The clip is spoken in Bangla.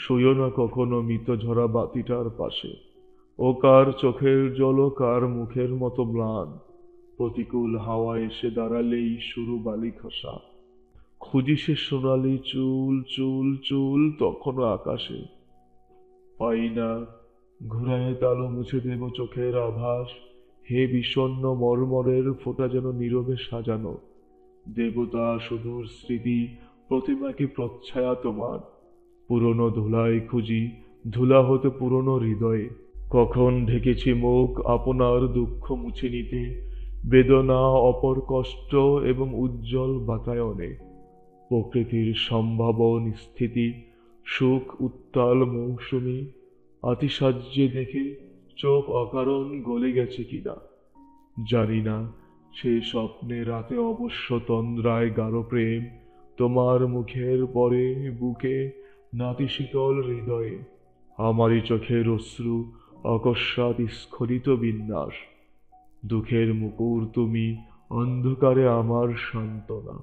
শুইও না কখনো মৃত ঝরা বাতিটার পাশে। ও কার চোখের জল, কার মুখের মতো ম্লান, প্রতিকূল হাওয়া এসে দাঁড়ালেই শুরু বালি খসা। খুঁজি সে সোনালি চুল, চুল, চুল তখনও আকাশে। পাই না, ঘুরায় তালু মুছে দেব চোখের আভাস। হে বিষণ্ণ মর্মরের ফোঁটা যেন নীরবে সাজানো, দেবতা সুদূর স্মৃতি, প্রতিমা কি প্রচ্ছায়া তোমার। পুরনো ধুলায় খুঁজি, ধুলা হতে পুরনো হৃদয়ে। কখন ঢেকেছি মুখ আপনার দুঃখ মুছে নিতে, বেদনা, অপর কষ্ট এবং উজ্জ্বল বাতায়নে। প্রকৃতির সম্ভাবন স্থিতি, সুখ উত্তাল মৌসুমী, আতিশয্যে দেখে চোখ অকারণ গলে গেছে কিনা জানি না। সে স্বপ্নে রাতে অবশ্য তন্দ্রায় গাঢ় প্রেম, তোমার মুখের পরে বুকে, নাতিশীতল হৃদয়ে। আমারই চোখের অশ্রু, অকস্মাৎ স্খলিত বিন্যাস। দুঃখের মুকুর তুমি, অন্ধকারে আমার সান্ত্বনা।